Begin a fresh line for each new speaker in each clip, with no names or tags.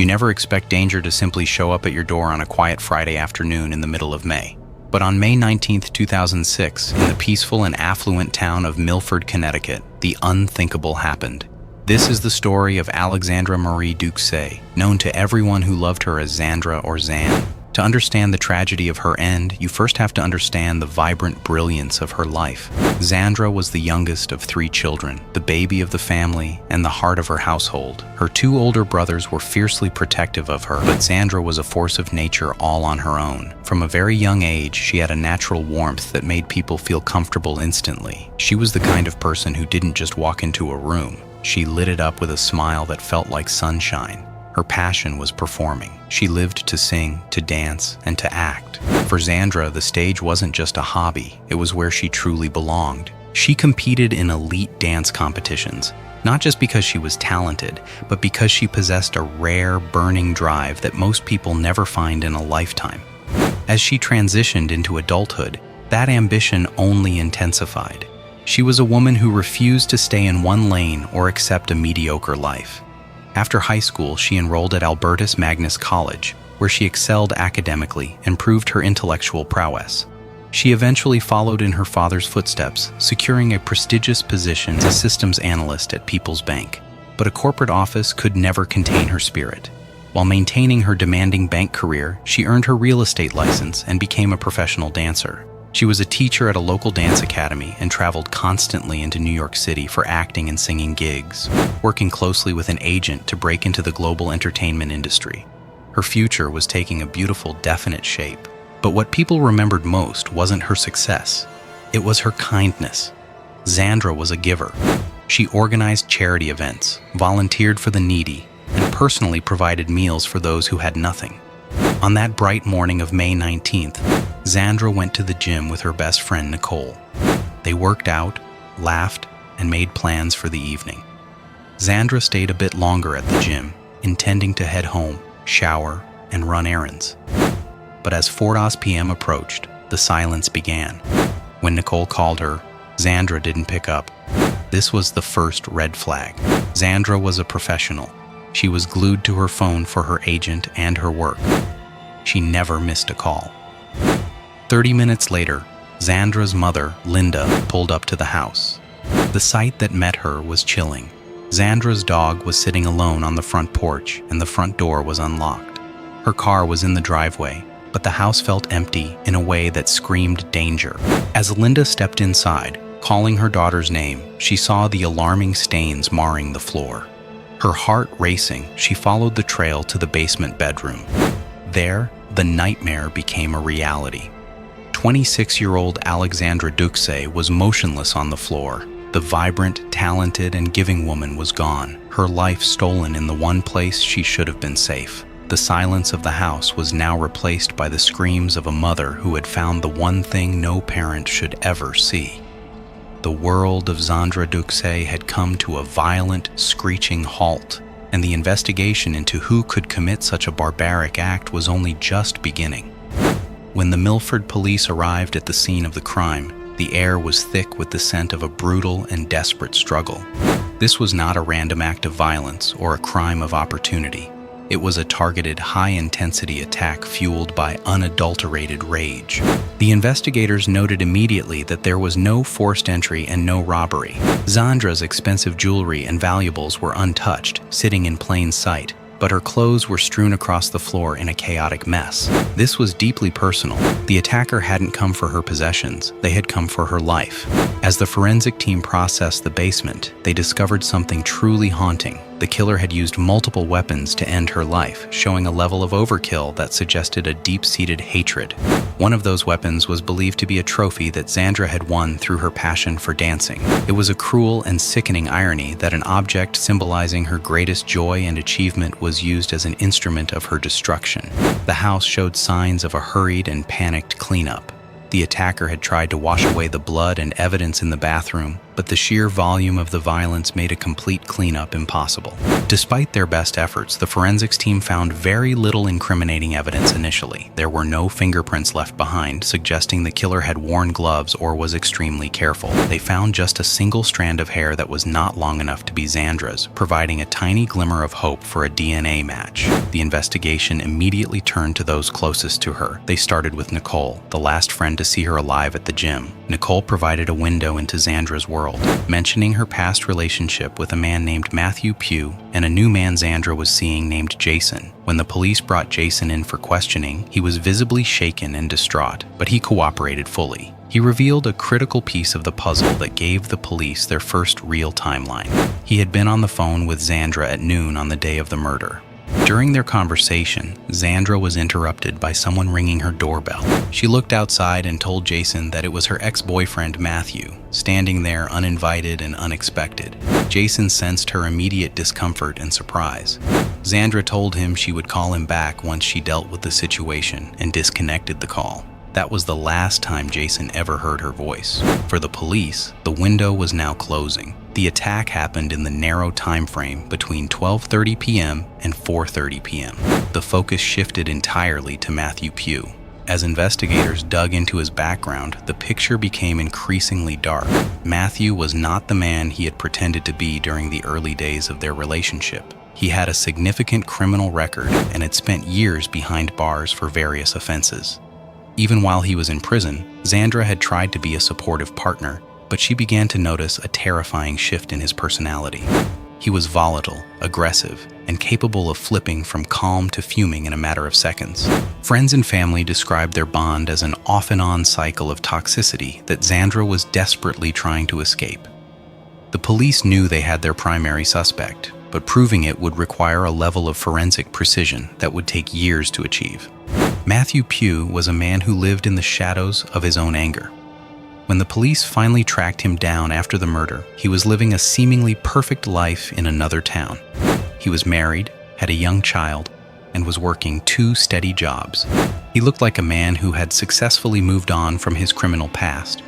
You never expect danger to simply show up at your door on a quiet Friday afternoon in the middle of May. But on May 19, 2006, in the peaceful and affluent town of Milford, Connecticut, the unthinkable happened. This is the story of Alexandra Marie Ducsay, known to everyone who loved her as Zandra or Zan. To understand the tragedy of her end, you first have to understand the vibrant brilliance of her life. Zandra was the youngest of 3 children, the baby of the family and the heart of her household. Her 2 older brothers were fiercely protective of her, but Zandra was a force of nature all on her own. From a very young age, she had a natural warmth that made people feel comfortable instantly. She was the kind of person who didn't just walk into a room. She lit it up with a smile that felt like sunshine. Her passion was performing. She lived to sing, to dance, and to act. For Zandra, the stage wasn't just a hobby, it was where she truly belonged. She competed in elite dance competitions, not just because she was talented, but because she possessed a rare, burning drive that most people never find in a lifetime. As she transitioned into adulthood, that ambition only intensified. She was a woman who refused to stay in one lane or accept a mediocre life. After high school, she enrolled at Albertus Magnus College, where she excelled academically and proved her intellectual prowess. She eventually followed in her father's footsteps, securing a prestigious position as a systems analyst at People's Bank. But a corporate office could never contain her spirit. While maintaining her demanding bank career, she earned her real estate license and became a professional dancer. She was a teacher at a local dance academy and traveled constantly into New York City for acting and singing gigs, working closely with an agent to break into the global entertainment industry. Her future was taking a beautiful, definite shape. But what people remembered most wasn't her success. It was her kindness. Zandra was a giver. She organized charity events, volunteered for the needy, and personally provided meals for those who had nothing. On that bright morning of May 19th, Zandra went to the gym with her best friend Nicole. They worked out, laughed, and made plans for the evening. Zandra stayed a bit longer at the gym, intending to head home, shower, and run errands. But as 4 p.m. approached, the silence began. When Nicole called her, Zandra didn't pick up. This was the first red flag. Zandra was a professional. She was glued to her phone for her agent and her work. She never missed a call. 30 minutes later, Zandra's mother, Linda, pulled up to the house. The sight that met her was chilling. Zandra's dog was sitting alone on the front porch, and the front door was unlocked. Her car was in the driveway, but the house felt empty in a way that screamed danger. As Linda stepped inside, calling her daughter's name, she saw the alarming stains marring the floor. Her heart racing, she followed the trail to the basement bedroom. There, the nightmare became a reality. 26-year-old Alexandra Ducsay was motionless on the floor. The vibrant, talented, and giving woman was gone, her life stolen in the one place she should have been safe. The silence of the house was now replaced by the screams of a mother who had found the one thing no parent should ever see. The world of Zandra Ducsay had come to a violent, screeching halt, and the investigation into who could commit such a barbaric act was only just beginning. When the Milford police arrived at the scene of the crime, the air was thick with the scent of a brutal and desperate struggle. This was not a random act of violence or a crime of opportunity. It was a targeted, high-intensity attack fueled by unadulterated rage. The investigators noted immediately that there was no forced entry and no robbery. Zandra's expensive jewelry and valuables were untouched, sitting in plain sight, but her clothes were strewn across the floor in a chaotic mess. This was deeply personal. The attacker hadn't come for her possessions, they had come for her life. As the forensic team processed the basement, they discovered something truly haunting. The killer had used multiple weapons to end her life, showing a level of overkill that suggested a deep-seated hatred. One of those weapons was believed to be a trophy that Zandra had won through her passion for dancing. It was a cruel and sickening irony that an object symbolizing her greatest joy and achievement was used as an instrument of her destruction. The house showed signs of a hurried and panicked cleanup. The attacker had tried to wash away the blood and evidence in the bathroom, but the sheer volume of the violence made a complete cleanup impossible. Despite their best efforts, the forensics team found very little incriminating evidence initially. There were no fingerprints left behind, suggesting the killer had worn gloves or was extremely careful. They found just a single strand of hair that was not long enough to be Zandra's, providing a tiny glimmer of hope for a DNA match. The investigation immediately turned to those closest to her. They started with Nicole, the last friend to see her alive at the gym. Nicole provided a window into Zandra's world, mentioning her past relationship with a man named Pugh and a new man Zandra was seeing named Jason. When the police brought Jason in for questioning, he was visibly shaken and distraught, but he cooperated fully. He revealed a critical piece of the puzzle that gave the police their first real timeline. He had been on the phone with Zandra at noon on the day of the murder. During their conversation, Zandra was interrupted by someone ringing her doorbell. She looked outside and told Jason that it was her ex-boyfriend Matthew, standing there uninvited and unexpected. Jason sensed her immediate discomfort and surprise. Zandra told him she would call him back once she dealt with the situation and disconnected the call. That was the last time Jason ever heard her voice. For the police, the window was now closing. The attack happened in the narrow time frame between 12:30 p.m. and 4:30 p.m. The focus shifted entirely to Pugh. As investigators dug into his background, the picture became increasingly dark. Matthew was not the man he had pretended to be during the early days of their relationship. He had a significant criminal record and had spent years behind bars for various offenses. Even while he was in prison, Zandra had tried to be a supportive partner, but she began to notice a terrifying shift in his personality. He was volatile, aggressive, and capable of flipping from calm to fuming in a matter of seconds. Friends and family described their bond as an off-and-on cycle of toxicity that Zandra was desperately trying to escape. The police knew they had their primary suspect, but proving it would require a level of forensic precision that would take years to achieve. Pugh was a man who lived in the shadows of his own anger. When the police finally tracked him down after the murder, he was living a seemingly perfect life in another town. He was married, had a young child, and was working 2 steady jobs. He looked like a man who had successfully moved on from his criminal past.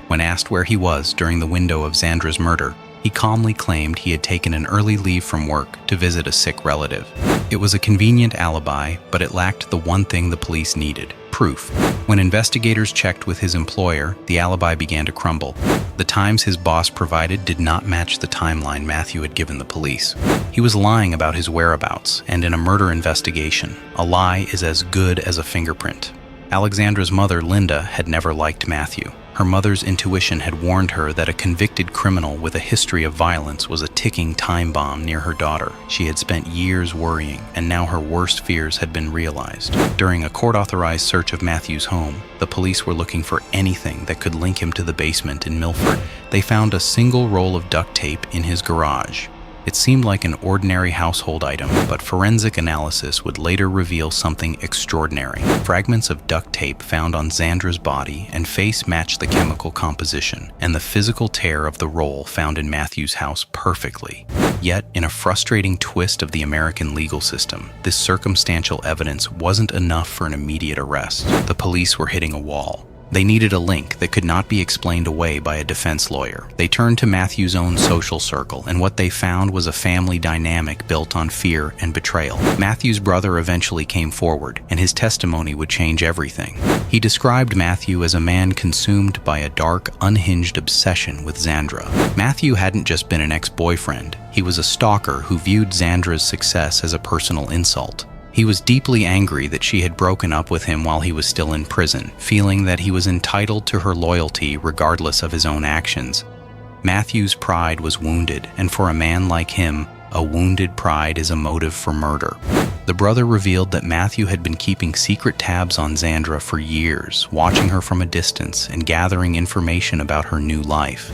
When asked where he was during the window of Zandra's murder, he calmly claimed he had taken an early leave from work to visit a sick relative. It was a convenient alibi, but it lacked the one thing the police needed: proof. When investigators checked with his employer, the alibi began to crumble. The times his boss provided did not match the timeline Matthew had given the police. He was lying about his whereabouts, and in a murder investigation, a lie is as good as a fingerprint. Alexandra's mother, Linda, had never liked Matthew. Her mother's intuition had warned her that a convicted criminal with a history of violence was a ticking time bomb near her daughter. She had spent years worrying, and now her worst fears had been realized. During a court-authorized search of Matthew's home, the police were looking for anything that could link him to the basement in Milford. They found a single roll of duct tape in his garage. It seemed like an ordinary household item, but forensic analysis would later reveal something extraordinary. Fragments of duct tape found on Zandra's body and face matched the chemical composition, and the physical tear of the roll found in Matthew's house perfectly. Yet, in a frustrating twist of the American legal system, this circumstantial evidence wasn't enough for an immediate arrest. The police were hitting a wall. They needed a link that could not be explained away by a defense lawyer. They turned to Matthew's own social circle, and what they found was a family dynamic built on fear and betrayal. Matthew's brother eventually came forward, and his testimony would change everything. He described Matthew as a man consumed by a dark, unhinged obsession with Zandra. Matthew hadn't just been an ex-boyfriend. He was a stalker who viewed Zandra's success as a personal insult. He was deeply angry that she had broken up with him while he was still in prison, feeling that he was entitled to her loyalty regardless of his own actions. Matthew's pride was wounded, and for a man like him, a wounded pride is a motive for murder. The brother revealed that Matthew had been keeping secret tabs on Zandra for years, watching her from a distance and gathering information about her new life.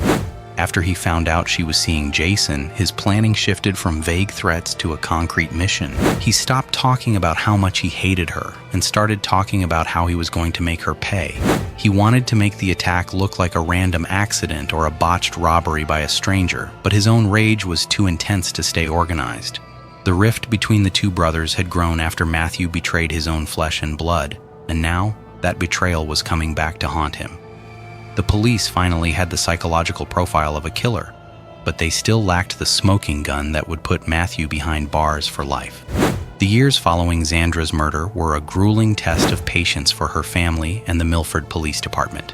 After he found out she was seeing Jason, his planning shifted from vague threats to a concrete mission. He stopped talking about how much he hated her and started talking about how he was going to make her pay. He wanted to make the attack look like a random accident or a botched robbery by a stranger, but his own rage was too intense to stay organized. The rift between the two brothers had grown after Matthew betrayed his own flesh and blood, and now that betrayal was coming back to haunt him. The police finally had the psychological profile of a killer, but they still lacked the smoking gun that would put Matthew behind bars for life. The years following Zandra's murder were a grueling test of patience for her family and the Milford Police Department.